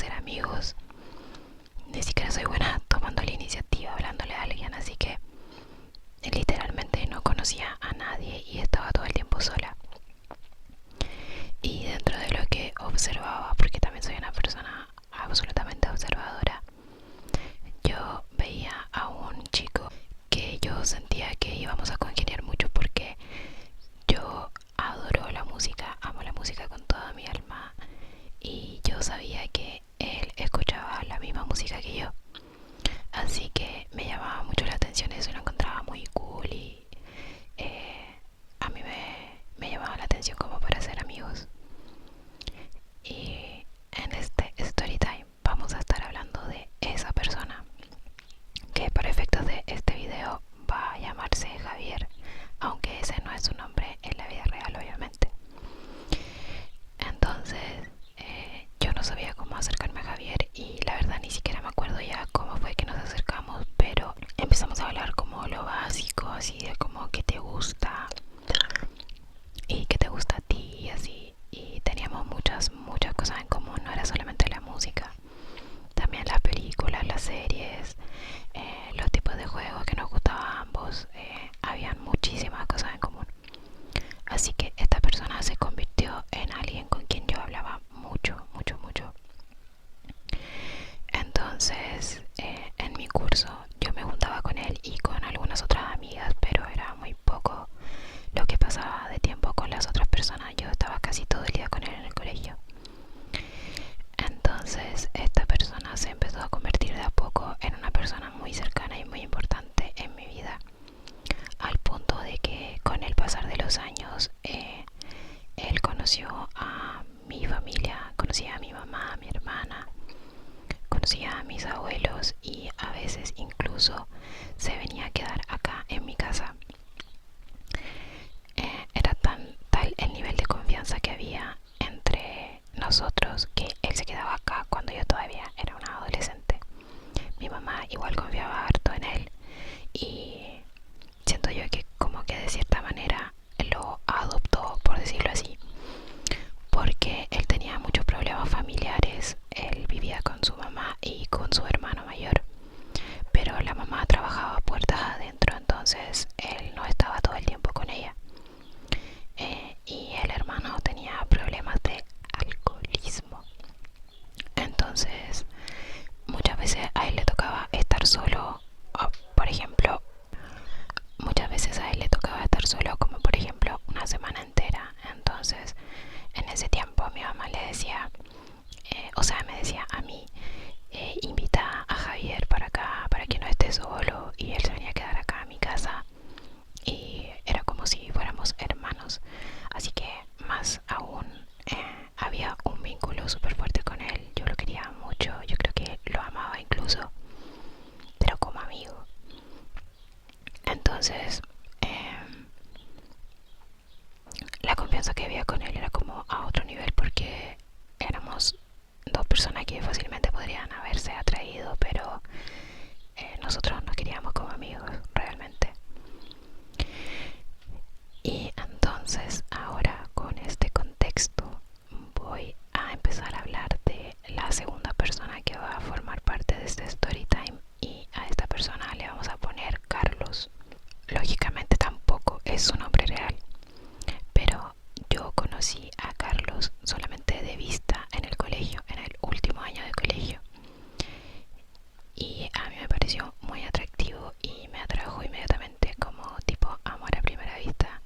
hacer amigos, ni siquiera soy buena tomando la iniciativa, hablándole a alguien, así que literalmente no conocía a nadie y estaba todo el tiempo sola. Y dentro de lo que observaba, porque también soy una persona absolutamente observadora, yo veía a un chico que yo sentía que íbamos a congeniar mucho porque yo adoro la música, amo la música con toda mi alma y yo sabía que él escuchaba la misma música que yo. Así que me llamaba mucho la atención eso y lo encontraba muy cool y a mí me llamaba la atención como para ser amigos. Y en este story time vamos a estar hablando de esa persona que para efectos de este video va a llamarse Javier, aunque ese no es su nombre en la vida real obviamente. Entonces yo no sabía cómo acercarme a Javier y la verdad ni siquiera me acuerdo ya cómo fue que nos acercamos, pero empezamos a hablar como lo básico, así de como qué te gusta y qué te gusta a ti y así, y teníamos muchas cosas en común, no era solamente la música, también las películas, las series, los tipos de juegos que nos gustaban a ambos, habían muchísimas cosas en común. Así que esta persona se convirtió en alguien con quien yo hablaba mucho. Entonces, en mi curso yo me juntaba con él y con algunas otras amigas, pero era muy poco lo que pasaba de tiempo con las otras personas. Yo estaba casi todo el día con él en el colegio. Entonces, esta persona se empezó a convertir de a poco en una persona muy cercana y muy importante en mi vida, al punto de que con el pasar de los años él conoció a mi familia, conocía a mi mamá, a mi hermana, conocía a mis abuelos y a veces incluso se venía a quedar acá en mi casa. Era tal el nivel de confianza que había entre nosotros que él se quedaba acá cuando yo todavía era una adolescente. Mi mamá igual confiaba harto en él y siento yo que como que de cierta manera lo adoptó, por decirlo así, porque él tenía muchos problemas familiares. Él vivía con su mamá y con su hermano mayor, pero la mamá trabajaba puertas adentro, entonces él no estaba todo el tiempo con ella. Y el hermano tenía problemas de alcoholismo, entonces muchas veces a él le tocaba estar solo, por ejemplo, muchas veces a él le tocaba estar solo, como por ejemplo una semana entera. Entonces en ese tiempo mi mamá le decía, o sea, me decía a mí, invita a Javier para acá para que no esté solo, y él se venía a quedar acá a mi casa y era como si fuéramos hermanos. Así que más aún había un vínculo súper fuerte con él. Yo lo quería mucho, yo creo que lo amaba incluso, pero como amigo. Entonces la confianza que había con él era como a otro nivel, porque éramos dos personas que fácilmente podrían haberse atraído, pero nosotros nos queríamos como amigos realmente. Y entonces ahora con este contexto voy a empezar a hablar de la segunda persona que va a formar parte de este story time, y a esta persona le vamos a poner Carlos. Lógicamente tampoco es su nombre real, pero yo conocí a Carlos solamente de vista en el colegio, en el último año de colegio, y a mí me pareció muy atractivo y me atrajo inmediatamente, como tipo amor a primera vista,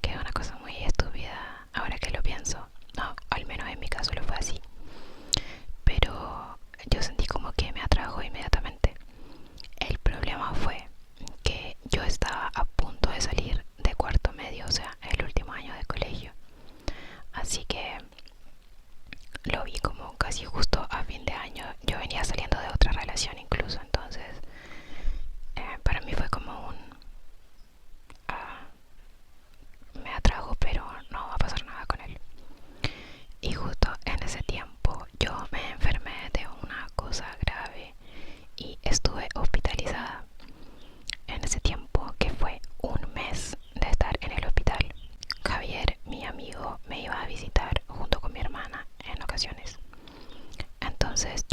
que es una cosa muy estúpida ahora que lo pienso. No, al menos en mi caso lo fue así, pero yo sentí como que me atrajo inmediatamente. El problema fue que yo estaba a punto de salir de cuarto medio, o sea, el último año de colegio, así que lo vi como casi justo a fin de año. Yo venía saliendo de otra relación incluso, entonces para mí fue como un me atrajo, pero no va a pasar nada con él. Y justo en ese tiempo yo me enfermé de una cosa grave y estuve hospitalizada. En ese tiempo, que fue un mes de estar en el hospital, Javier, mi amigo, me iba a visitar junto con mi hermana en ocasiones. Entonces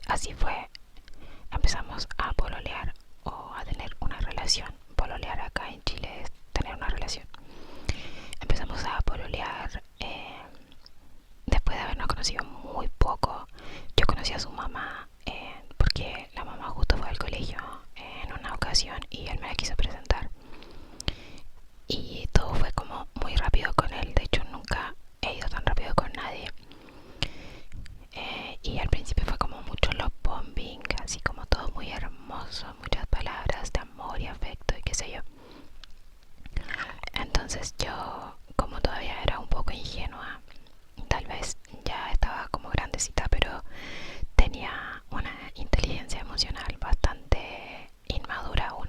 así fue. Empezamos a pololear o a tener una relación. Pololear acá en Chile es tener una relación. Empezamos a pololear después de habernos conocido muy poco. Yo conocí a su mamá porque la mamá justo fue al colegio en una ocasión y él me la quiso presentar. Y todo fue como muy rápido con él. De hecho, nunca he ido tan rápido con nadie. Y al principio fue como mucho love bombing, así como todo muy hermoso, muchas palabras de amor y afecto y qué sé yo. Entonces yo, como todavía era un poco ingenua, tal vez ya estaba como grandecita, pero tenía una inteligencia emocional bastante inmadura aún.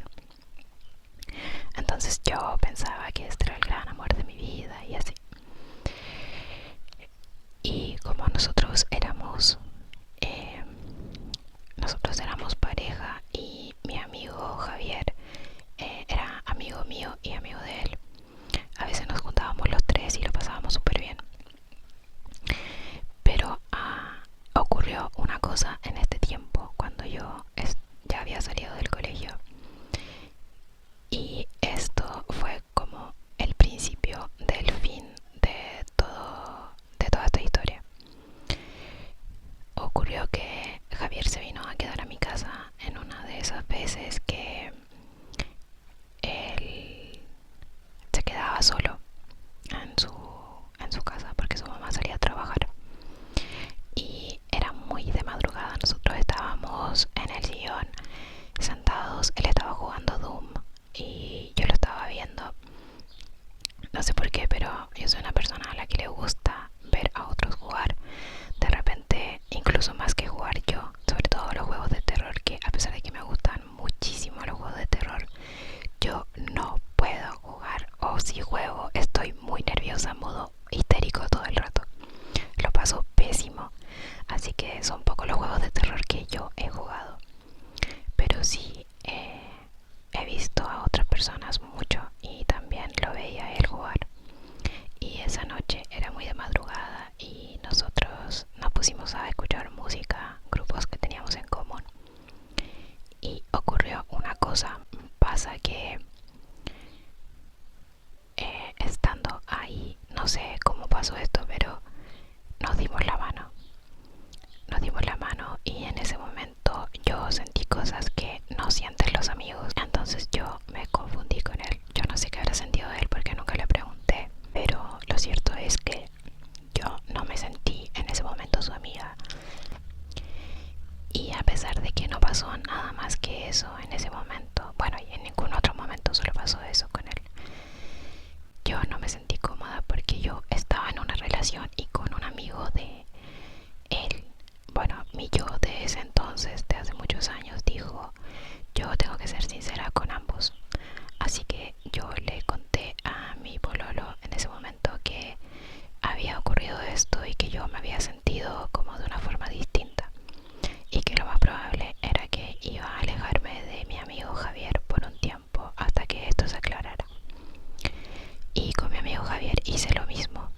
Entonces yo pensaba que este era el gran amor de mi vida y así. Y como nosotros éramos pareja y mi amigo Javier era amigo mío y amigo de él. A veces nos juntábamos los tres y lo pasábamos súper bien. Pero ocurrió una cosa en este tiempo cuando yo ya había salido del colegio. Y esto fue como el principio del fin de toda esta historia. Ocurrió que Javier se vino a quedar a mi casa en una de esas veces que él se quedaba solo en su casa porque su mamá salía a trabajar. Y era muy de madrugada, nosotros estábamos en el sillón sentados, él estaba jugando Doom y yo lo estaba viendo. No sé por qué, pero yo soy una persona a la que le gusta ver a otros jugar. De repente, incluso más que jugar yo, sobre todo los juegos de terror, que a pesar de que me gustan muchísimo los juegos de terror, yo no puedo jugar, o si juego estoy muy nerviosa, modo histérico todo el rato. Lo paso pésimo, así que son pocos los juegos de terror que yo he jugado. Pero sí he visto a otras personas mucho y también lo veía él jugar. Y esa noche era muy de madrugada y nosotros nos pusimos a escuchar música, grupos que teníamos en común. Y ocurrió una cosa, pasa que estando ahí, no sé cómo pasó esto, pero nos dimos la mano. Nos dimos la mano y en ese momento yo sentí cosas que no sienten los amigos. Entonces yo me confundí con él. Yo no sé qué habrá sentido él porque nunca le pregunté. Pero lo cierto es que yo no me sentí en ese momento su amiga. Y a pesar de que no pasó nada más que eso en ese momento, bueno, y en ningún otro momento solo pasó eso con él, yo no me sentí cómoda porque yo estaba en una relación y con un amigo de él. Bueno, mi yo de ese entonces, de hace muchos años, dijo: yo tengo que ser sincera con ambos. Así que yo le conté a mi pololo en ese momento que había ocurrido esto y que yo me había sentido como de una forma distinta y que lo más probable era que iba a alejarme de mi amigo Javier por un tiempo hasta que esto se aclarara. Y con mi amigo Javier hice lo mismo.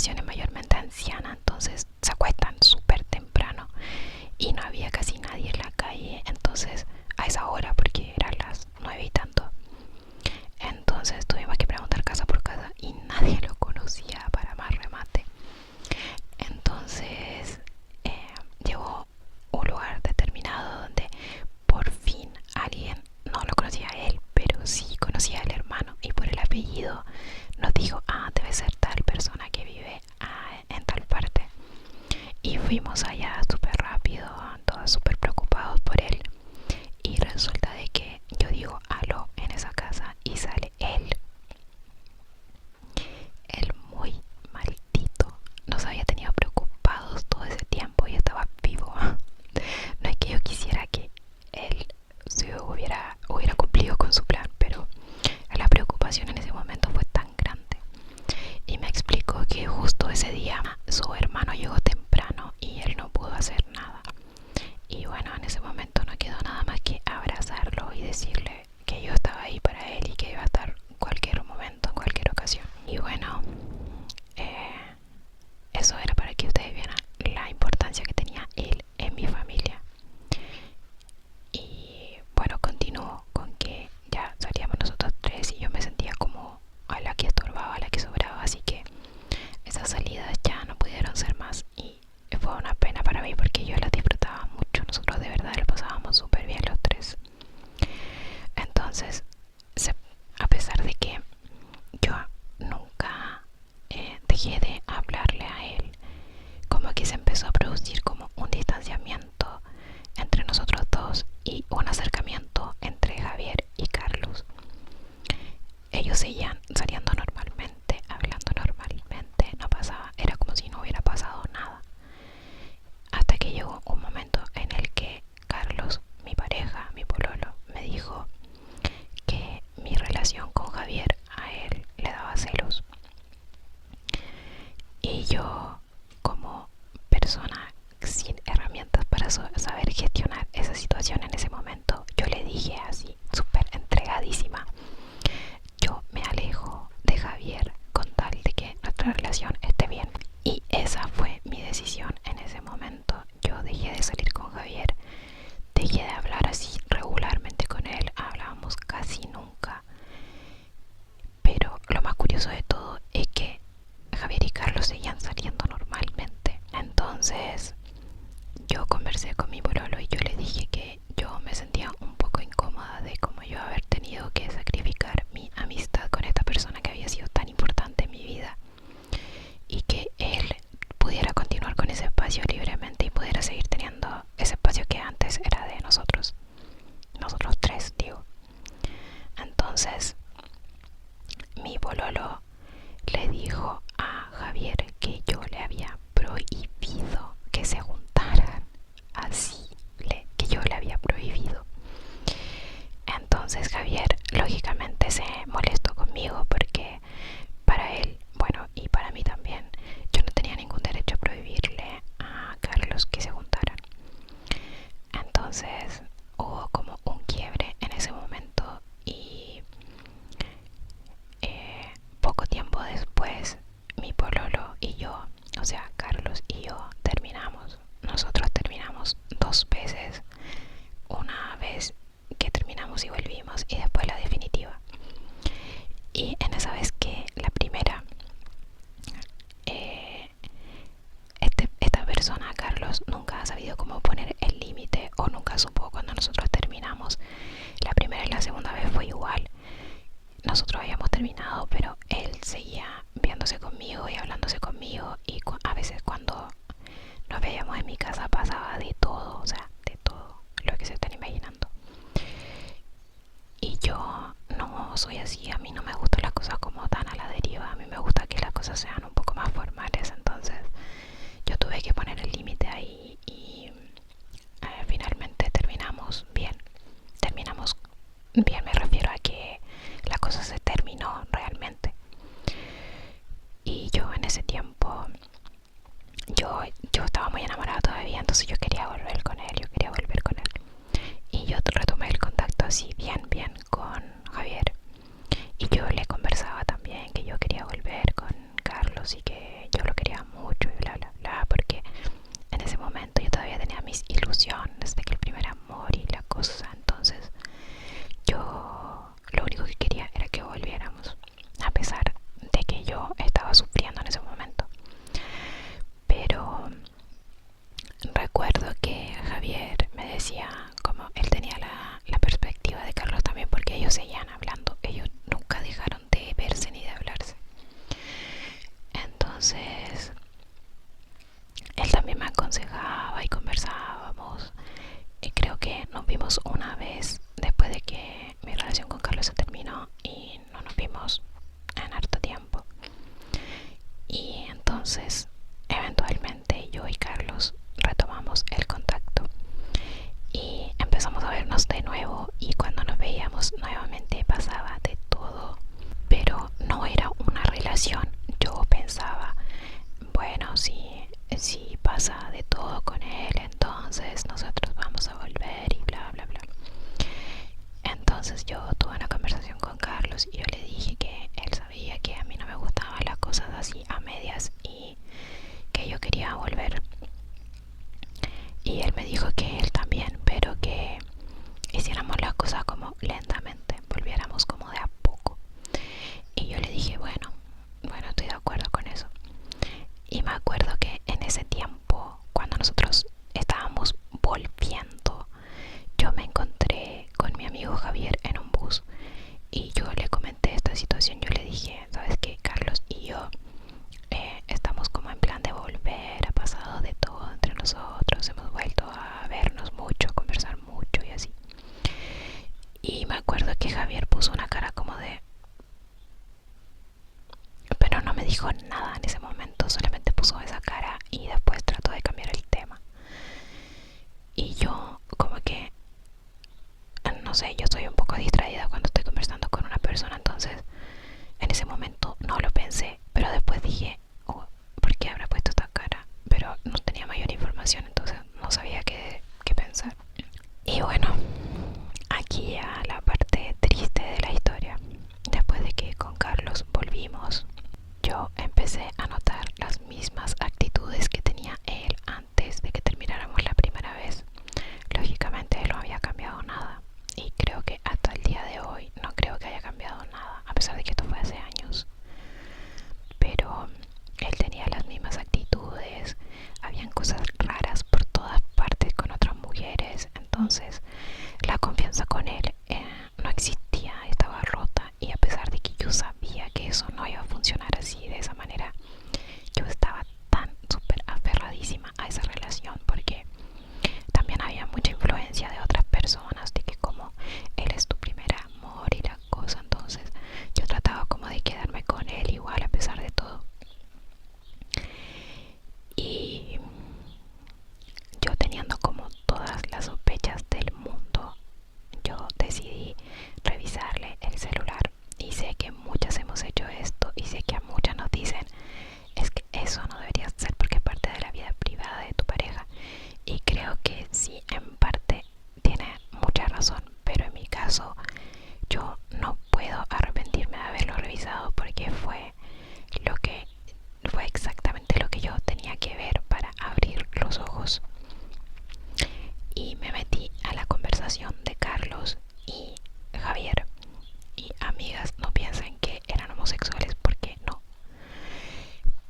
población es mayormente anciana, entonces se acuestan súper temprano y no había casi nadie en la calle, entonces a esa hora, porque eran las 9 y tanto, entonces tuvimos que preguntar casa por casa y nadie lo conocía para más remate. Entonces llegó un lugar determinado donde por fin alguien, no lo conocía a él, pero sí conocía al hermano, y por el apellido nos dijo, ah, debe ser tal persona que vive en tal parte. Y fuimos allá súper rápido, todos súper preocupados por él. Y resulta de que yo digo aló en esa casa y sale él. Él muy maldito. Nos había tenido preocupados todo ese tiempo y estaba vivo. No es que yo quisiera que él se hubiera cumplido con su plan, pero la preocupación en ese momento fue tan grande. Y me explicó que justo ese día su hermano llegó temprano y él no pudo hacer nada. Y bueno, en ese momento no quedó nada más que abrazarlo y decirle que yo estaba ahí para él y que iba a estar en cualquier momento, en cualquier ocasión. Y bueno, eso era para que ustedes vieran la importancia que tenía él en mi familia. Y bueno, continuó con que ya salíamos nosotros tres y yo me sentía como a la que estorbaba, a la que sobraba, así que esas salidas ya no pudieron ser más y fue una pena para mí porque yo las disfrutaba mucho. Nosotros de verdad lo pasábamos súper bien los tres. Entonces, a pesar de que yo nunca dejé de hablarle a él, como que se empezó a producir como un distanciamiento entre nosotros dos y un acercamiento entre Javier y Carlos. Ellos seguían saliendo normalmente, hablando normalmente, no pasaba, era como si no hubiera pasado nada. Hasta que llegó un momento en el que Carlos, mi pareja, mi pololo, me dijo que mi relación con Javier a él le daba celos. Y yo, como persona sin herramientas para saber gestionar esa situación en ese momento, yo le dije así, súper entregadísima: yo me alejo de Javier con tal de que nuestra relación esté bien. Y esa fue mi decisión en ese momento. Yo dejé de salir con Javier, dejé de hablar así regularmente con él, hablábamos casi nunca. Pero lo más curioso de todo es que Javier y Carlos seguían saliendo normalmente. Entonces yo conversé con mi pololo y yo le dije que yo me sentía un poco incómoda de cómo yo haber tenido que sacrificar mi amistad con esta persona que había sido tan importante en mi vida, y que él pudiera continuar con ese espacio libremente y pudiera seguir teniendo ese espacio que antes era de nosotros tres, digo. Entonces mi pololo le dijo a Javier que yo le había prohibido que se juntaran, así, que yo le había prohibido. Entonces Javier lógicamente se molestó conmigo porque para él, bueno, y para mí también, yo no tenía ningún derecho a prohibirle a Carlos que se juntaran. Entonces hubo como un quiebre en ese momento y poco tiempo después mi pololo y yo, o sea Carlos y yo, terminamos. Nosotros terminamos dos veces, una vez que terminamos y volvimos y después la definitiva. Y en esa vez que la primera, esta persona, Carlos, nunca ha sabido cómo poner el límite o nunca supo cuando nosotros terminamos. La primera y la segunda vez fue igual. Nosotros habíamos terminado, pero él seguía viéndose conmigo y hablándose conmigo, y a veces cuando nos veíamos en mi casa pasaba de todo, o sea, de todo lo que se están imaginando. Y yo no soy así, a mí no me gustan las cosas como tan a la deriva, a mí me gusta que las cosas sean un poco más formales. Entonces yo tuve que poner el límite ahí y finalmente terminamos bien. Terminamos bien, me refiero a que la cosa se terminó realmente. Y yo en ese tiempo, yo estaba muy enamorada todavía, entonces yo quería volver con él, y yo retomé el contacto así bien con Javier, y yo le conversaba también que yo quería volver con Carlos y que yo lo nada en ese momento, solamente puso esa cara y después trató de cambiar el tema. Y yo como que, no sé, yo estoy un poco distraída cuando estoy conversando con una persona, entonces en ese momento no lo pensé, pero después dije, oh, ¿por qué habrá puesto esta cara? Pero no tenía mayor información, entonces no sabía qué pensar. Y bueno, aquí ya la parte triste de la historia. Después de que con Carlos volvimos, yo empecé a notar las mismas actitudes que tenía él antes de que termináramos la primera vez. Lógicamente él no había cambiado nada y creo que hasta el día de hoy no creo que haya cambiado nada, a pesar de que esto fue hace años. Pero él tenía las mismas actitudes, habían cosas raras por todas partes con otras mujeres, entonces la confianza con él no existía, estaba rota, y a pesar de que yo sabía que eso no iba a funcionar así, de esa manera, yo estaba tan súper aferradísima a esa relación porque también había mucha influencia de otras personas, de que como él es tu primer amor y la cosa, entonces yo trataba como de quedarme con él igual a pesar de todo. Y yo, teniendo como todas las sospechas del mundo, yo decidí revisarle el celular. Y sé que muchas hemos hecho esto y sé que a muchas nos dicen, es que eso no debería ser porque es parte de la vida privada de tu pareja. Y creo que sí, en parte tiene mucha razón, pero en mi caso yo no puedo arrepentirme de haberlo revisado porque fue exactamente lo que yo tenía que ver para abrir los ojos. Y me metí a la conversación de Carlos y Javier. Y amigas, no piensen que eran homosexuales porque no.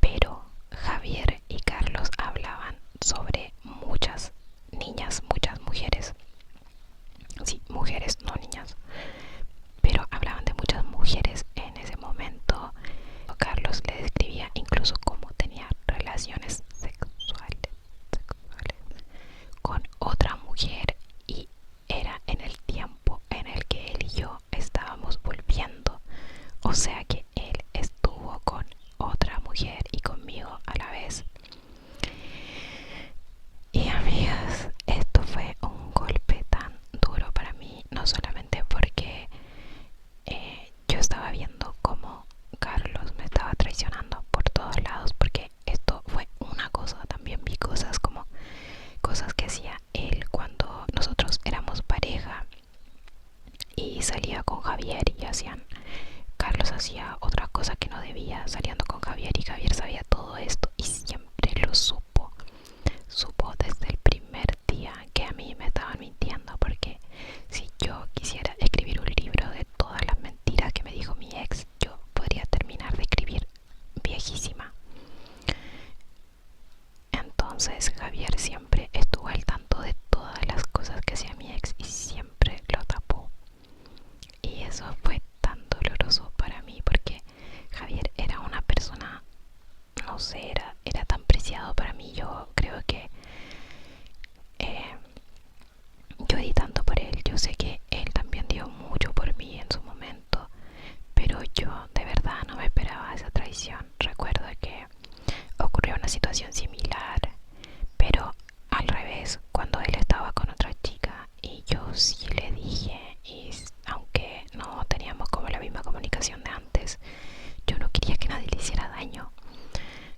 Pero Javier y Carlos hablaban sobre muchas niñas, muchas mujeres. Sí, mujeres, no niñas. Pero hablaban de muchas mujeres en ese momento. Carlos le describía incluso cómo tenía relaciones sexuales con otra mujer, y era en el tiempo en el que él y yo estábamos volviendo. O sea que él estuvo con otra mujer y conmigo a la vez. Y amigas, esto fue un golpe tan duro para mí, no solamente porque yo estaba viendo cómo Carlos me estaba traicionando por todos lados, porque esto fue una cosa, también vi cosas como cosas que hacía él cuando nosotros éramos pareja y salía con Javier, y Carlos hacía otra cosa que no debía saliendo con Javier, y Javier sabía todo esto y siempre lo supo desde el primer día que a mí me estaban mintiendo, porque si yo quisiera escribir un libro de todas las mentiras que me dijo mi ex, yo podría terminar de escribir viejísima. Entonces Javier siempre estuvo al tanto de todas las cosas que hacía mi ex y siempre lo tapó. Y eso fue tan doloroso para mí porque Javier era una persona, no sé, era tan preciado para mí. Yo creo que eh, yo di tanto por él. Yo sé que él también dio mucho por mí en su momento, pero yo de verdad no me esperaba esa traición. Recuerdo que ocurrió una situación similar, pero al revés, cuando él estaba con otra chica y yo sí le dije, y aunque no teníamos como la misma comunicación de antes, yo no quería que nadie le hiciera daño.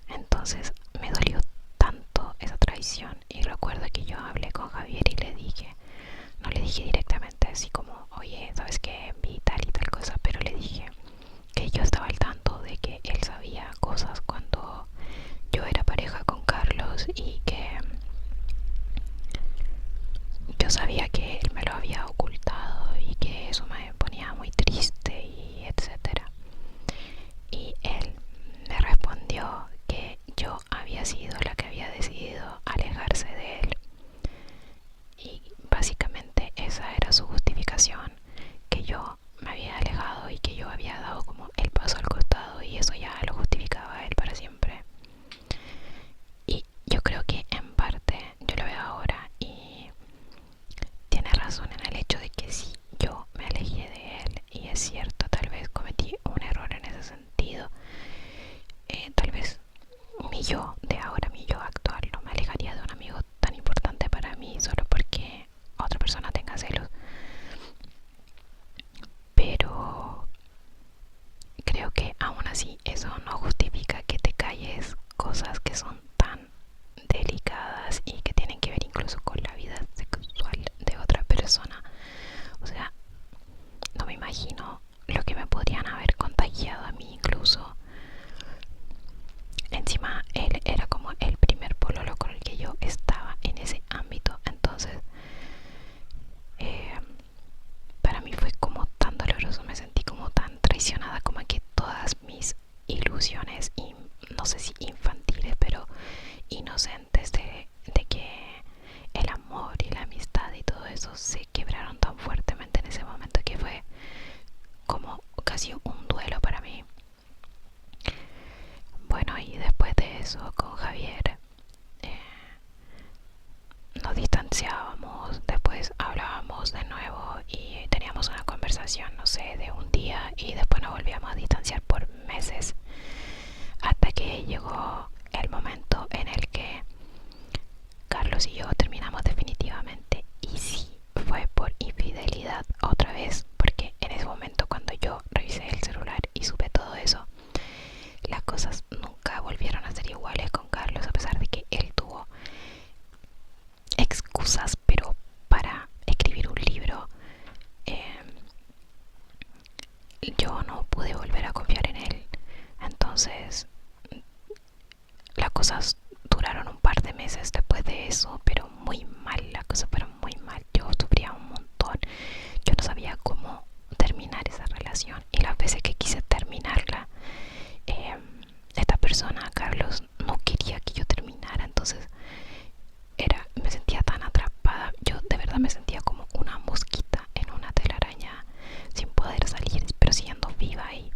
Entonces me dolió tanto esa traición, y recuerdo que yo hablé con Javier y le dije, no le dije directamente así como, oye, ¿sabes qué? Vi tal y tal cosa, pero le dije que yo estaba al tanto de que él sabía cosas cuando yo era pareja con Carlos, y que yo sabía que él me lo había ocultado y que eso me ponía muy triste y etcétera. Y él me respondió que yo había sido la que había decidido alejarse de él, y básicamente esa era su justificación, que yo me había alejado y que yo había dado como el paso al costado, y eso ya lo justificaba a él para siempre. Y yo creo que en parte yo lo veo ahora y tiene razón en el hecho de que sí, yo me alejé de él, y es cierto, tal vez cometí un error en ese sentido. Tal vez yo de ahora, mi yo actual, no me alejaría de un amigo tan importante para mí solo porque otra persona tenga celos. Pero creo que aún así eso no justifica que te calles cosas que son tan delicadas y que tienen que ver incluso con la vida sexual de otra persona. O sea, no me imagino lo que me podrían haber contagiado a mí incluso. Encima él era como el primer pololo con el que yo estaba en ese ámbito, entonces eh, para mí fue como tan doloroso, me sentí como tan traicionada, como que todas mis ilusiones, y no sé si infantiles, pero inocentes de que el amor y la amistad y todo eso se quebraron tan fuertemente en ese momento que fue como casi un duelo para mí. Bueno, y después de eso con Javier eh, nos distanciábamos, después hablábamos de nuevo y teníamos una conversación, no sé, de un día, y después nos volvíamos a distanciar por meses hasta que llegó el momento en el que Carlos y yo terminamos definitivamente. Y sí, fue por infidelidad otra vez, porque en ese momento cuando yo revisé el celular y supe todo eso, las cosas nunca volvieron a ser iguales con Carlos, a pesar de que él tuvo excusas, pero para escribir un libro yo no pude volver a confiar en él. Entonces las cosas duraron un par de meses después de eso, pero muy mal, las cosas fueron muy mal. Yo sufría un montón, yo no sabía cómo terminar esa relación, y las veces que quise terminarla, eh, esta persona, Carlos, no quería que yo terminara. Entonces me sentía tan atrapada, yo de verdad me sentía como una mosquita en una telaraña sin poder salir, pero siguiendo viva ahí.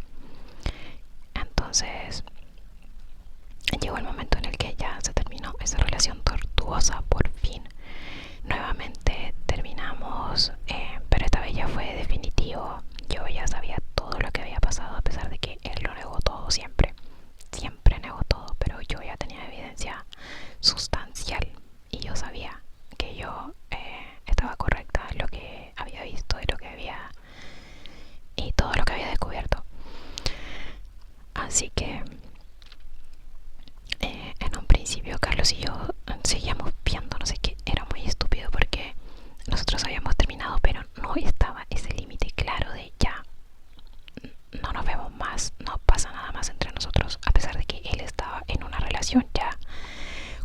Entonces llegó el momento en el que ya se terminó esa relación tortuosa por fin. Nuevamente terminamos, pero esta vez ya fue definitivo. Yo ya sabía todo lo que había pasado, a pesar de que él lo negó todo siempre. Siempre negó todo, pero yo ya tenía evidencia sustancial y yo sabía que yo estaba correcta en lo que había visto y lo que había y todo lo que había descubierto. Así que en un principio Carlos y yo seguíamos viendo, no sé qué, era muy estúpido porque nosotros habíamos terminado, pero no estaba ese límite claro de ya no nos vemos más, no pasa nada más entre nosotros, a pesar de que él estaba en una relación ya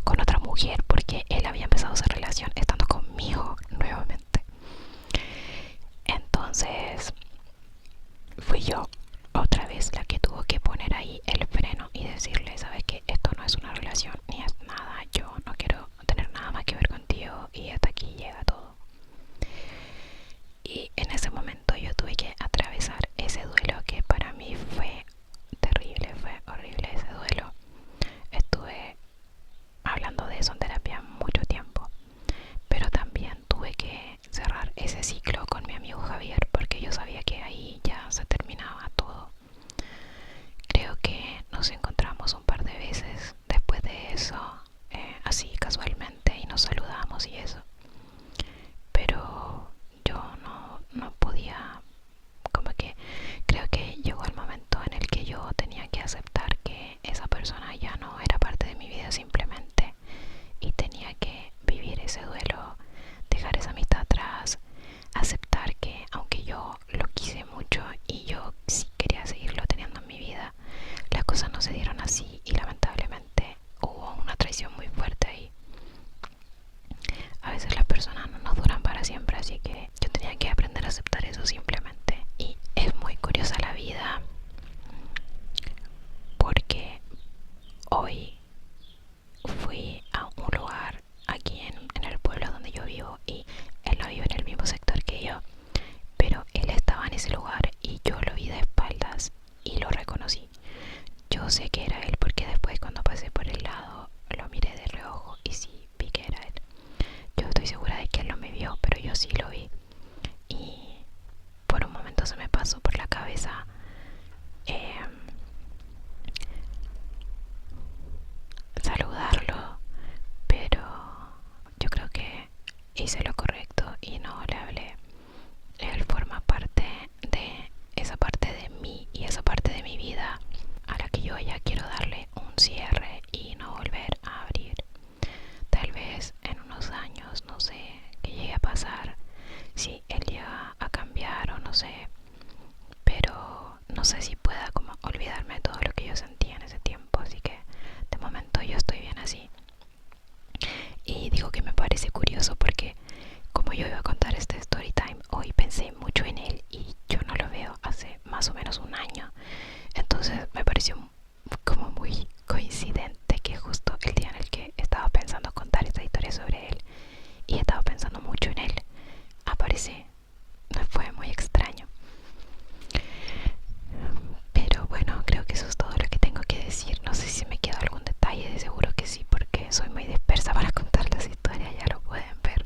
con otra mujer, porque él había empezado esa relación estando conmigo nuevamente. Entonces fui yo otra vez la que tuvo que poner ahí el freno y decirle, sabes que esto no es una relación ni es nada, yo no quiero tener nada más que ver contigo y hasta aquí llega todo. Y en ese momento yo tuve que atravesar ese duelo que para mí fue terrible, fue horrible ese duelo. Estuve hablando de eso en terapia mucho tiempo, pero también tuve que cerrar ese ciclo con mi amigo Javier porque yo sabía que ahí ya se terminaba todo. Creo que nos encontramos un par de veces después de eso, así casualmente, y nos saludamos y eso, pero yo no podía, como que creo que llegó el momento en el que yo tenía que aceptar que esa persona ya no era parte de mi vida simplemente, y tenía que vivir ese duelo, dejar esa amistad atrás, aceptar que aunque yo lo quise mucho y yo sí quería seguirlo teniendo en mi vida, las cosas no se dieron así y lamentablemente hubo una traición muy fuerte ahí. A veces las personas no nos duran para siempre, así que yo tenía que aprender a aceptar eso simplemente. Y es muy curiosa la vida porque hoy fui a un lugar aquí en el pueblo donde yo vivo, y él no vive en el mismo sector que yo, pero él estaba en ese lugar y yo lo vi de espaldas y lo reconocí. Yo sé que era él porque después cuando pasé por el lado lo miré de reojo y sí vi que era él. Yo estoy segura de que él no me vio, pero yo sí lo vi. Y por un momento se me pasó por la cabeza hice lo correcto y no le hablé. Él forma parte de esa parte de mí y esa parte de mi vida a la que yo ya quiero darle un cierre y no volver a abrir. Tal vez en unos años, no sé qué llegue a pasar, si él llega a cambiar o no sé, pero no sé si pueda como olvidarme de todo lo que yo sentía en ese tiempo, así que de momento yo estoy bien así. Y digo que me parece curioso porque como yo iba a contar este story time hoy, pensé mucho en él y yo no lo veo hace más o menos un año. Entonces me pareció como muy coincidente que justo el día en el que estaba pensando contar esta historia sobre él y estaba pensando mucho en él, aparece. Fue muy extraño. Pero bueno, creo que eso es todo lo que tengo que decir. No sé si me quedó algún detalle, de seguro que sí, porque soy muy dispersa para contar las historias, ya lo pueden ver.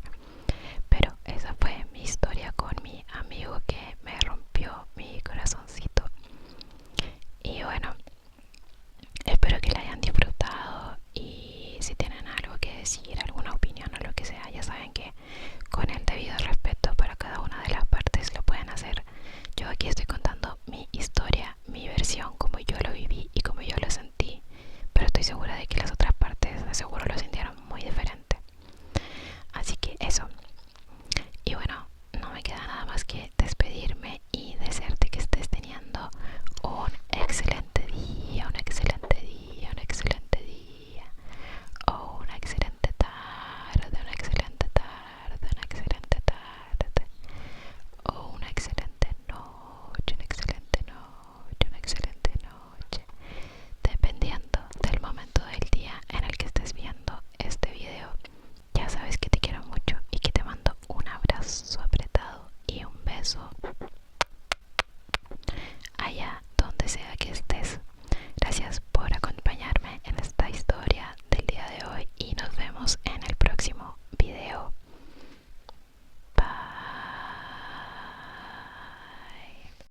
Pero esa fue mi historia con mi amigo que me rompió mi corazoncito. Y bueno, espero que la hayan disfrutado y si tienen algo que decir, alguna opinión o lo que sea, ya saben que con el debido respeto para cada una de las partes lo pueden hacer. Yo aquí estoy contando mi historia, mi versión, como yo lo viví y como yo lo sentí, pero estoy segura de que las otras